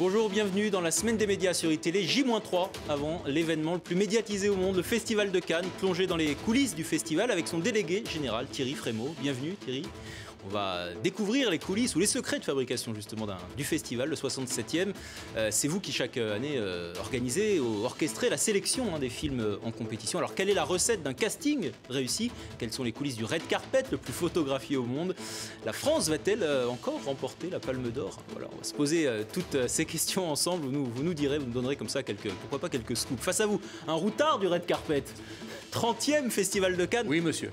Bonjour, bienvenue dans la semaine des médias sur iTélé, J-3 avant l'événement le plus médiatisé au monde, le Festival de Cannes, plongé dans les coulisses du festival avec son délégué général Thierry Frémaux. Bienvenue Thierry. On va découvrir les coulisses ou les secrets de fabrication justement du festival, le 67e. C'est vous qui chaque année organisez ou orchestrez la sélection des films en compétition. Alors quelle est la recette d'un casting réussi? Quelles sont les coulisses du red carpet le plus photographié au monde? La France va-t-elle encore remporter la Palme d'Or? Voilà, on va se poser toutes ces questions ensemble. Vous nous direz, vous nous donnerez comme ça pourquoi pas quelques scoops. Face à vous, un routard du red carpet. 30e Festival de Cannes. Oui monsieur.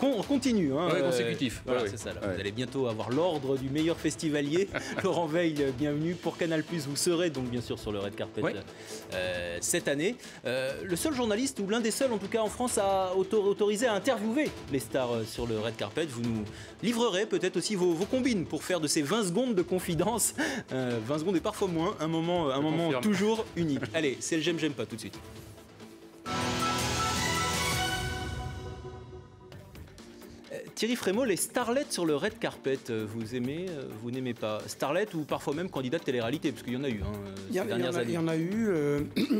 On continue. Oui, consécutif. Voilà, oui. c'est ça. Là. Vous allez bientôt avoir l'ordre du meilleur festivalier. Laurent Veil, bienvenue. Pour Canal+, vous serez donc bien sûr sur le red carpet cette année. Le seul journaliste, ou l'un des seuls en tout cas en France, a autorisé à interviewer les stars sur le red carpet. Vous nous livrerez peut-être aussi vos combines pour faire de ces 20 secondes de confidence, 20 secondes et parfois moins, un moment toujours unique. Allez, c'est le j'aime pas tout de suite. Thierry Frémaux, les starlets sur le red carpet, vous aimez, vous n'aimez pas? Starlet ou parfois même candidat de télé-réalité, parce qu'il y en a eu ces dernières années. Il y en a eu,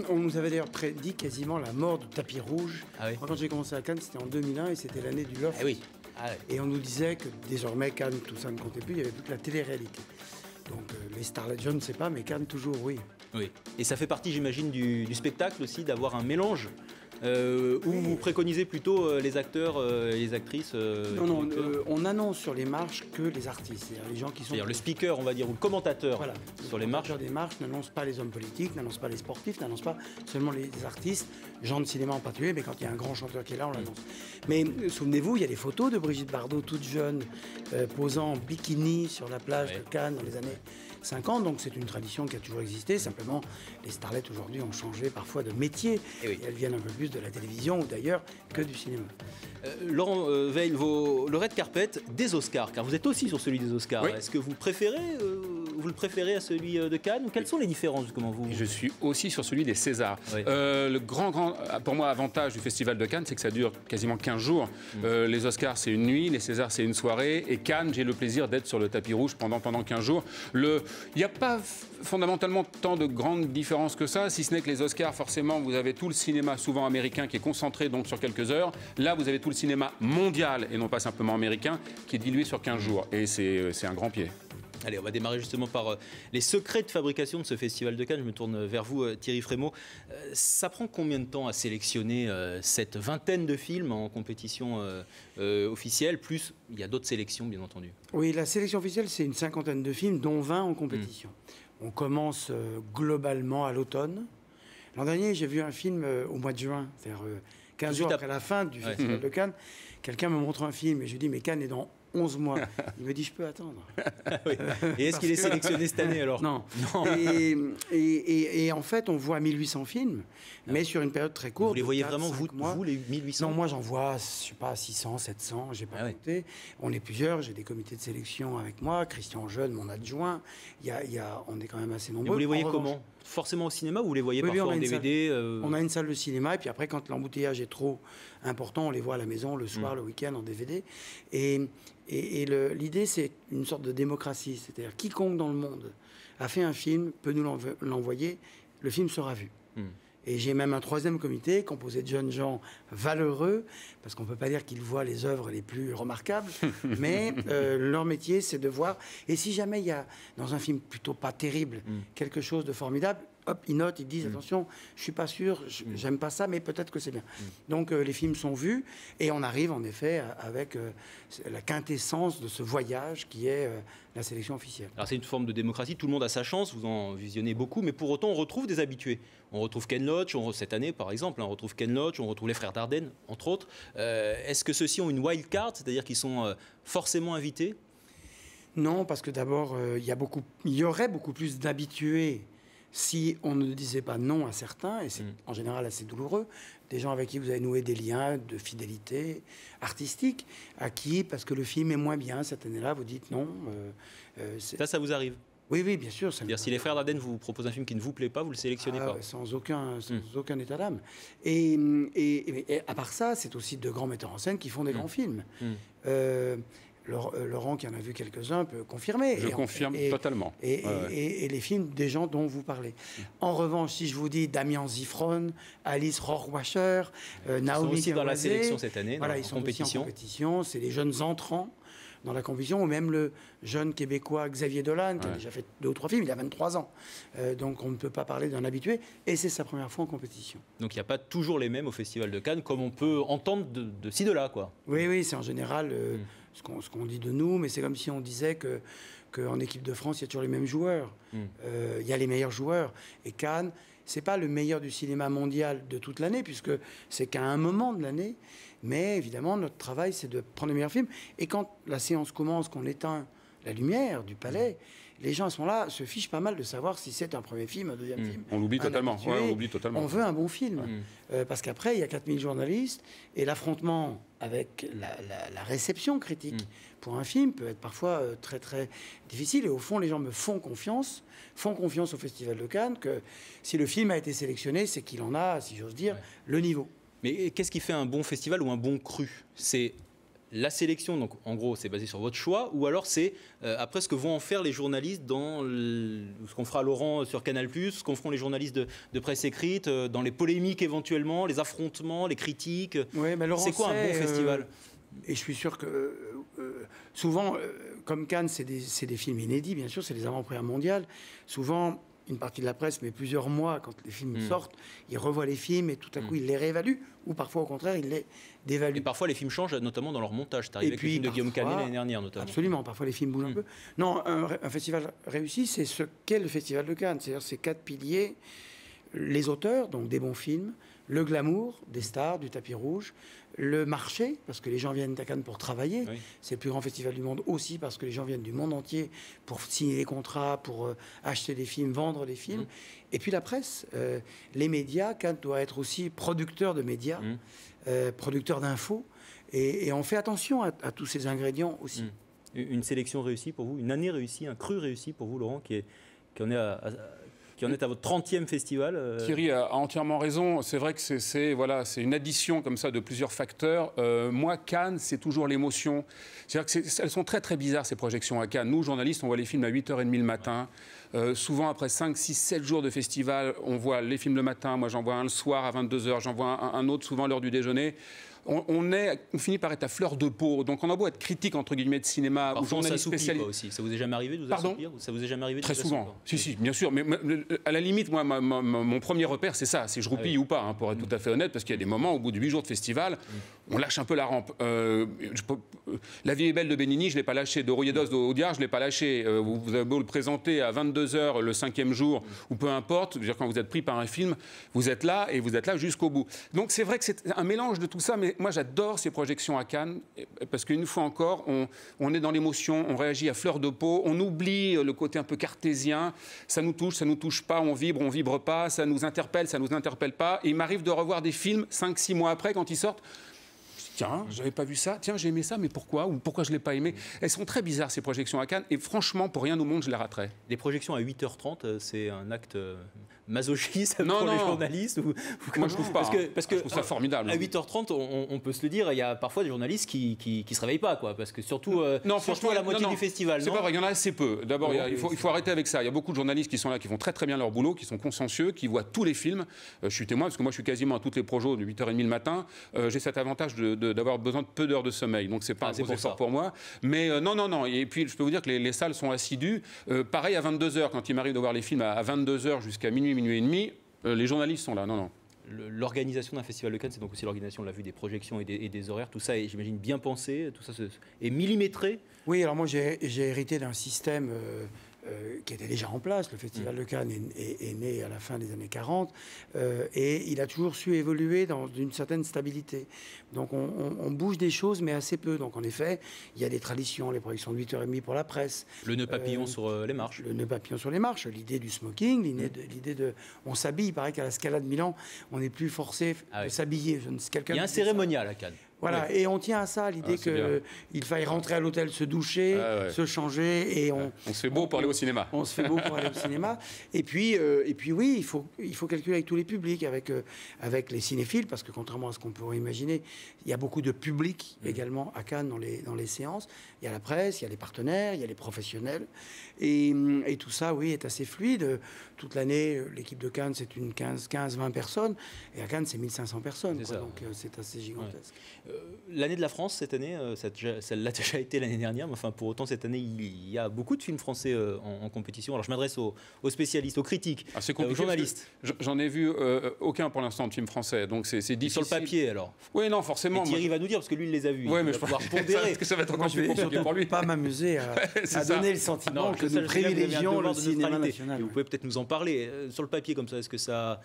on nous avait d'ailleurs prédit quasiment la mort du tapis rouge. Ah oui. Moi, quand j'ai commencé à Cannes, c'était en 2001 et c'était l'année du Loft. Ah oui. Ah ouais. Et on nous disait que désormais Cannes, tout ça ne comptait plus, il n'y avait plus que la télé-réalité. Donc les starlets, je ne sais pas, mais Cannes toujours, oui. Oui. Et ça fait partie, j'imagine, du spectacle aussi, d'avoir un mélange où vous préconisez plutôt les acteurs et les actrices Non, on annonce sur les marches que les artistes, c'est-à-dire les gens qui sont... C'est-à-dire le speaker, on va dire, ou le commentateur voilà. sur les marches. Les marches n'annoncent pas les hommes politiques, n'annoncent pas les sportifs, n'annoncent pas seulement les artistes, gens de cinéma en particulier, mais quand il y a un grand chanteur qui est là, on l'annonce. Mais souvenez-vous, il y a des photos de Brigitte Bardot, toute jeune, posant en bikini sur la plage de Cannes dans les années 50, donc c'est une tradition qui a toujours existé. Simplement, les starlets aujourd'hui ont changé parfois de métier. Et elles viennent un peu plus de la télévision ou d'ailleurs que du cinéma. Laurent Veil, le red carpet des Oscars, car vous êtes aussi sur celui des Oscars. Oui. Est-ce que vous le préférez à celui de Cannes? Quelles sont les différences? Comment vous... Je suis aussi sur celui des Césars. Oui. Le grand, pour moi, avantage du Festival de Cannes, c'est que ça dure quasiment 15 jours. Les Oscars, c'est une nuit, les Césars, c'est une soirée. Et Cannes, j'ai le plaisir d'être sur le tapis rouge pendant 15 jours. Il n'y a pas fondamentalement tant de grandes différences que ça, si ce n'est que les Oscars, forcément, vous avez tout le cinéma souvent américain qui est concentré donc sur quelques heures. Là, vous avez tout le cinéma mondial et non pas simplement américain qui est dilué sur 15 jours. Et c'est un grand pied. Allez, on va démarrer justement par les secrets de fabrication de ce Festival de Cannes. Je me tourne vers vous, Thierry Frémaux. Ça prend combien de temps à sélectionner cette vingtaine de films en compétition officielle? Plus, il y a d'autres sélections, bien entendu. Oui, la sélection officielle, c'est une cinquantaine de films, dont 20 en compétition. On commence globalement à l'automne. L'an dernier, j'ai vu un film au mois de juin, c'est-à-dire 15 jours après la fin du Festival de Cannes. Quelqu'un me montre un film et je lui dis, mais Cannes est dans 11 mois. Il me dit, je peux attendre. Oui. Et est-ce qu'il est sélectionné cette année alors? Non. Et en fait, on voit 1800 films, mais sur une période très courte. Vous les voyez vraiment, vous, les 1800? Non, moi j'en vois, je sais pas, 600, 700, j'ai pas compté. On est plusieurs, j'ai des comités de sélection avec moi, Christian Jeune, mon adjoint. On est quand même assez nombreux. Et vous les voyez comment? Forcément au cinéma ou vous les voyez parfois en DVD? On a une salle de cinéma et puis après, quand l'embouteillage est trop important, on les voit à la maison le soir, le week-end en DVD. Et l'idée, c'est une sorte de démocratie. C'est-à-dire, quiconque dans le monde a fait un film peut nous l'envoyer, le film sera vu. Et j'ai même un troisième comité composé de jeunes gens valeureux, parce qu'on ne peut pas dire qu'ils voient les œuvres les plus remarquables, mais leur métier, c'est de voir. Et si jamais il y a, dans un film plutôt pas terrible, quelque chose de formidable, hop, ils notent, ils disent, attention, je suis pas sûr, j'aime pas ça, mais peut-être que c'est bien. Donc les films sont vus, et on arrive en effet avec la quintessence de ce voyage qui est la sélection officielle. Alors c'est une forme de démocratie, tout le monde a sa chance, vous en visionnez beaucoup, mais pour autant on retrouve des habitués. On retrouve Ken Loach, cette année par exemple, on retrouve Ken Loach, on retrouve les frères Dardenne, entre autres. Est-ce que ceux-ci ont une wild card, c'est-à-dire qu'ils sont forcément invités? Non, parce que d'abord, il y aurait beaucoup plus d'habitués si on ne disait pas non à certains, et c'est en général assez douloureux, des gens avec qui vous avez noué des liens de fidélité artistique, à qui, parce que le film est moins bien cette année-là, vous dites non. Ça vous arrive? Oui, oui, bien sûr. C'est-à-dire si les frères Dardenne vous proposent un film qui ne vous plaît pas, vous le sélectionnez pas? Sans aucun état d'âme. Et à part ça, c'est aussi de grands metteurs en scène qui font des grands films. Laurent, qui en a vu quelques-uns, peut confirmer. Je confirme totalement. Et les films des gens dont vous parlez. En revanche, si je vous dis Damien Zifron, Alice Rohrwacher, Naomi ils sont aussi dans la Kirwase, sélection cette année, voilà, en ils sont compétition. Aussi en compétition. C'est les jeunes entrants dans la compétition, ou même le jeune Québécois Xavier Dolan, qui a déjà fait 2 ou 3 films, il a 23 ans. Donc on ne peut pas parler d'un habitué, et c'est sa première fois en compétition. Donc il n'y a pas toujours les mêmes au Festival de Cannes, comme on peut entendre de ci, de là, quoi. Oui, c'est en général ce qu'on dit de nous, mais c'est comme si on disait qu'en équipe de France, il y a toujours les mêmes joueurs. Il y a les meilleurs joueurs. Et Cannes, c'est pas le meilleur du cinéma mondial de toute l'année, puisque c'est qu'à un moment de l'année. Mais évidemment, notre travail, c'est de prendre les meilleurs films. Et quand la séance commence, qu'on éteint la lumière du palais, les gens à ce moment-là se fichent pas mal de savoir si c'est un premier film, un deuxième film. On l'oublie totalement. On l'oublie totalement. On veut un bon film. Parce qu'après, il y a 4000 journalistes. Et l'affrontement avec la réception critique pour un film peut être parfois très, très difficile. Et au fond, les gens me font confiance au Festival de Cannes, que si le film a été sélectionné, c'est qu'il en a, si j'ose dire, le niveau. Mais qu'est-ce qui fait un bon festival ou un bon cru? C'est la sélection, donc en gros c'est basé sur votre choix, ou alors c'est après ce que vont en faire les journalistes dans ce qu'on fera Laurent sur Canal+, ce qu'on feront les journalistes de presse écrite, dans les polémiques éventuellement, les affrontements, les critiques. Ouais, c'est quoi un bon festival? Et je suis sûr que souvent, comme Cannes, c'est des films inédits, bien sûr, c'est les avant-premières mondiales. Souvent, une partie de la presse, mais plusieurs mois, quand les films sortent, ils revoient les films et tout à coup, ils les réévaluent, ou parfois, au contraire, ils les dévaluent. Et parfois, les films changent, notamment dans leur montage. C'est arrivé avec le film de Guillaume Canet l'année dernière, notamment. Absolument, parfois, les films bougent un peu. Non, un festival réussi, c'est ce qu'est le Festival de Cannes. C'est-à-dire ces 4 piliers, les auteurs, donc des bons films, le glamour, des stars, du tapis rouge, le marché, parce que les gens viennent à Cannes pour travailler. Oui. C'est le plus grand festival du monde aussi, parce que les gens viennent du monde entier pour signer des contrats, pour acheter des films, vendre des films. Et puis la presse, les médias. Cannes doit être aussi producteur de médias, producteur d'infos. Et on fait attention à tous ces ingrédients aussi. Une sélection réussie pour vous, une année réussie, un cru réussi pour vous, Laurent, qui en est à votre 30e festival. Thierry a entièrement raison. C'est vrai que c'est une addition comme ça de plusieurs facteurs. Moi, Cannes, c'est toujours l'émotion. C'est-à-dire qu'elles sont très, très bizarres, ces projections à Cannes. Nous, journalistes, on voit les films à 8h30 le matin. Souvent, après 5, 6, 7 jours de festival, on voit les films le matin. Moi, j'en vois un le soir à 22h. J'en vois un autre souvent à l'heure du déjeuner. On finit par être à fleur de peau. Donc on a beau être critique entre guillemets de cinéma ou journaliste spécialisé aussi. Ça vous est jamais arrivé de vous assoupir? Ça vous est jamais arrivé de Très souvent. Si, bien sûr. Mais à la limite, moi, mon premier repère, c'est ça. Si je roupille ou pas, hein, pour être tout à fait honnête, parce qu'il y a des moments, au bout de 8 jours de festival, on lâche un peu la rampe. La vie est belle de Benigni, je ne l'ai pas lâché. De Rouillet-d'Os d'Audiard, je ne l'ai pas lâché. Vous avez beau le présenter à 22h le 5e jour, ou peu importe, dire, quand vous êtes pris par un film, vous êtes là et vous êtes là jusqu'au bout. Donc c'est vrai que c'est un mélange de tout ça, mais moi j'adore ces projections à Cannes, parce qu'une fois encore, on est dans l'émotion, on réagit à fleur de peau, on oublie le côté un peu cartésien, ça nous touche pas, on vibre pas, ça nous interpelle pas. Et il m'arrive de revoir des films 5-6 mois après, quand ils sortent. Tiens, j'avais pas vu ça. Tiens, j'ai aimé ça, mais pourquoi? Ou pourquoi je l'ai pas aimé? Elles sont très bizarres, ces projections à Cannes. Et franchement, pour rien au monde, je les raterais. Des projections à 8h30, c'est un acte masochiste pour les journalistes ou moi, je trouve pas. Parce que je trouve ça formidable. À 8h30, on peut se le dire, il y a parfois des journalistes qui se réveillent pas, quoi. Parce que surtout à la moitié du festival. C'est pas vrai, il y en a assez peu. D'abord, il faut arrêter avec ça. Il y a beaucoup de journalistes qui sont là, qui font très très bien leur boulot, qui sont consciencieux, qui voient tous les films. Je suis témoin, parce que moi, je suis quasiment à toutes les projos de 8h30 le matin. J'ai cet avantage d'avoir besoin de peu d'heures de sommeil. Donc, c'est pas un gros effort pour moi. Mais non. Et puis, je peux vous dire que les salles sont assidues. Pareil à 22h, quand il m'arrive de voir les films à 22h jusqu'à minuit et demi, les journalistes sont là. Non. L'organisation d'un festival de Cannes, c'est donc aussi l'organisation, on l'a vu, des projections et des horaires. Tout ça est, j'imagine, bien pensé. Tout ça est millimétré. Oui, alors moi, j'ai hérité d'un système qui était déjà en place. Le Festival de Cannes est né à la fin des années 40 et il a toujours su évoluer dans une certaine stabilité. Donc on bouge des choses, mais assez peu. Donc en effet, il y a des traditions, les projections de 8h30 pour la presse. Le nœud papillon sur les marches. Le nœud papillon sur les marches, l'idée du smoking, l'idée de... On s'habille, il paraît qu'à la Scala de Milan, on n'est plus forcé de s'habiller. Il y a un cérémonial à Cannes. Voilà, et on tient à ça, l'idée qu'il faille rentrer à l'hôtel, se doucher, se changer, et on se fait beau pour aller au cinéma. On se fait beau pour aller au cinéma. Et puis oui, il faut calculer avec tous les publics, avec les cinéphiles, parce que contrairement à ce qu'on pourrait imaginer, il y a beaucoup de public également à Cannes dans les séances. Il y a la presse, il y a les partenaires, il y a les professionnels. Et tout ça, oui, est assez fluide. Toute l'année, l'équipe de Cannes, c'est une 15-20 personnes. Et à Cannes, c'est 1500 personnes. Donc, c'est assez gigantesque. L'année de la France, cette année, ça l'a déjà été l'année dernière. Mais enfin, pour autant, cette année, il y a beaucoup de films français en compétition. Alors, je m'adresse aux spécialistes, aux critiques, aux journalistes. J'en ai vu aucun pour l'instant de films français. Donc, c'est difficile. Sur le papier, alors. Oui, non, forcément. Et Thierry va nous dire, parce que lui, il les a vus. Oui, mais je vais pouvoir pondérer. Est-ce que ça va être encore plus compliqué pour lui? Pas m'amuser à donner le sentiment que nous privilégions le cinéma national. Vous pouvez peut-être nous en parler. Sur le papier, comme ça, est-ce que ça...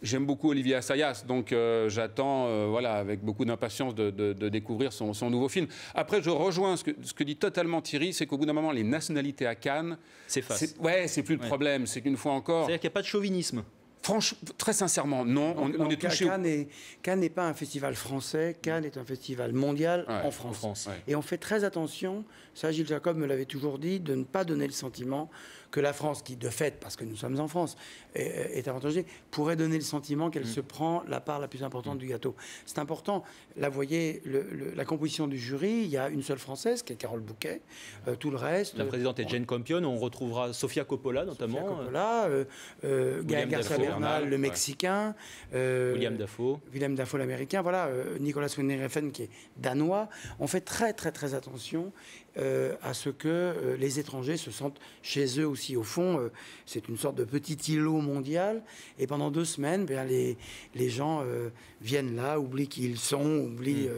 J'aime beaucoup Olivier Assayas, donc j'attends avec beaucoup d'impatience de découvrir son nouveau film. Après, je rejoins ce que dit totalement Thierry, c'est qu'au bout d'un moment, les nationalités à Cannes... s'effacent. C'est plus le problème, c'est qu'une fois encore... C'est-à-dire qu'il n'y a pas de chauvinisme. Franchement, très sincèrement, non. On est touché. Cannes n'est pas un festival français. Cannes est un festival mondial en France. Et on fait très attention, ça Gilles Jacob me l'avait toujours dit, de ne pas donner le sentiment que la France, qui de fait, parce que nous sommes en France, est avantagée, pourrait donner le sentiment qu'elle se prend la part la plus importante du gâteau. C'est important. Là, vous voyez, la composition du jury, il y a une seule Française, qui est Carole Bouquet. Tout le reste... La présidente est Jane Campion. On retrouvera Sofia Coppola, notamment. Sofia Coppola, Gaël Garcia Bernal, le Mexicain. William Dafoe. William Dafoe, l'Américain. Voilà, Nicolas Winding Refn, qui est danois. On fait très, très, très attention à ce que les étrangers se sentent chez eux aussi. Au fond, c'est une sorte de petit îlot mondial. Et pendant 2 semaines, les gens viennent là, oublient qui ils sont, oublient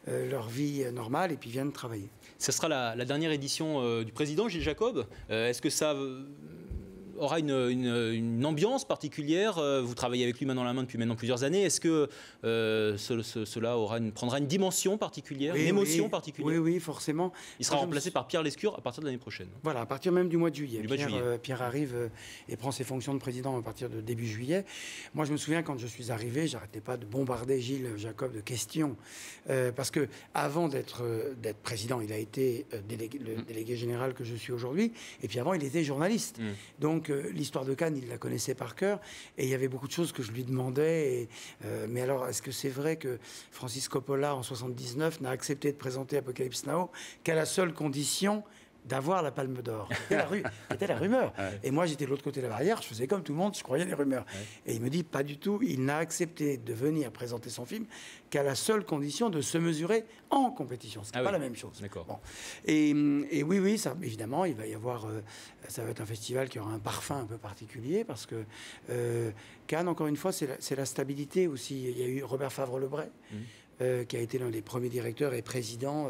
leur vie normale et puis viennent travailler. Ce sera la dernière édition du président Gilles Jacob. Est-ce que ça aura une ambiance particulière? Vous travaillez avec lui main dans la main depuis maintenant plusieurs années. Est-ce que cela prendra une dimension particulière, une émotion particulière? Oui, forcément. Il sera remplacé par Pierre Lescure à partir de l'année prochaine. Voilà, à partir même du mois de juillet. Pierre arrive et prend ses fonctions de président à partir de début juillet. Moi, je me souviens, quand je suis arrivé, j'arrêtais pas de bombarder Gilles Jacob de questions. Parce que avant d'être président, il a été le délégué général que je suis aujourd'hui. Et puis avant, il était journaliste. Donc, l'histoire de Cannes, il la connaissait par cœur, et il y avait beaucoup de choses que je lui demandais. Mais alors, est-ce que c'est vrai que Francis Coppola, en 79, n'a accepté de présenter Apocalypse Now qu'à la seule condition d'avoir la Palme d'Or? C'était la rumeur. Et moi, j'étais de l'autre côté de la barrière, je faisais comme tout le monde, je croyais les rumeurs. Et il me dit, pas du tout, il n'a accepté de venir présenter son film qu'à la seule condition de se mesurer en compétition. Ce n'est pas la même chose. Bon. Et oui, ça, évidemment, il va y avoir... ça va être un festival qui aura un parfum un peu particulier, parce que Cannes, encore une fois, c'est la stabilité aussi. Il y a eu Robert Favre-Lebray, qui a été l'un des premiers directeurs et présidents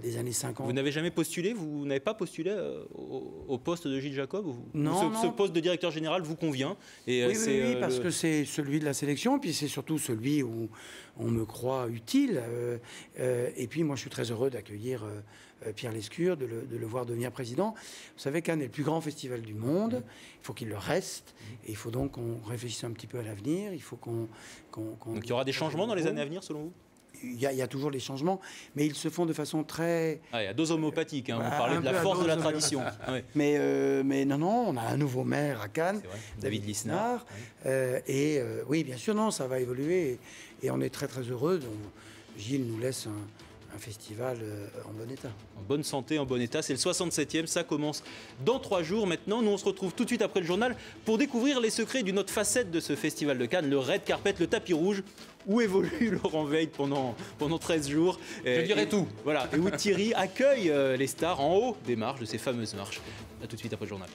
des années 50. Vous n'avez jamais postulé? Vous n'avez pas postulé au poste de Gilles Jacob? Non, ce poste de directeur général vous convient? Et oui, parce que c'est celui de la sélection, puis c'est surtout celui où on me croit utile. Et puis moi, je suis très heureux d'accueillir Pierre Lescure, de le voir devenir président. Vous savez, Cannes est le plus grand festival du monde. Il faut qu'il le reste. Et il faut donc qu'on réfléchisse un petit peu à l'avenir. Il faut qu'on... Donc il y aura des changements dans les années à venir, selon vous? Il y a toujours des changements, mais ils se font de façon très... à dose homopathique, vous parlez de la force de la tradition. Mais non, on a un nouveau maire à Cannes, David Lisnard. Oui, bien sûr, non, ça va évoluer. Et on est très très heureux. Donc, Gilles nous laisse un festival en bon état. En bonne santé, en bon état. C'est le 67e, ça commence dans 3 jours maintenant. Nous, on se retrouve tout de suite après le journal pour découvrir les secrets d'une autre facette de ce festival de Cannes, le red carpet, le tapis rouge, où évolue Laurent Weill pendant 13 jours. Je dirais tout. Voilà, et où Thierry accueille les stars en haut des marches, de ces fameuses marches. A tout de suite après le journal.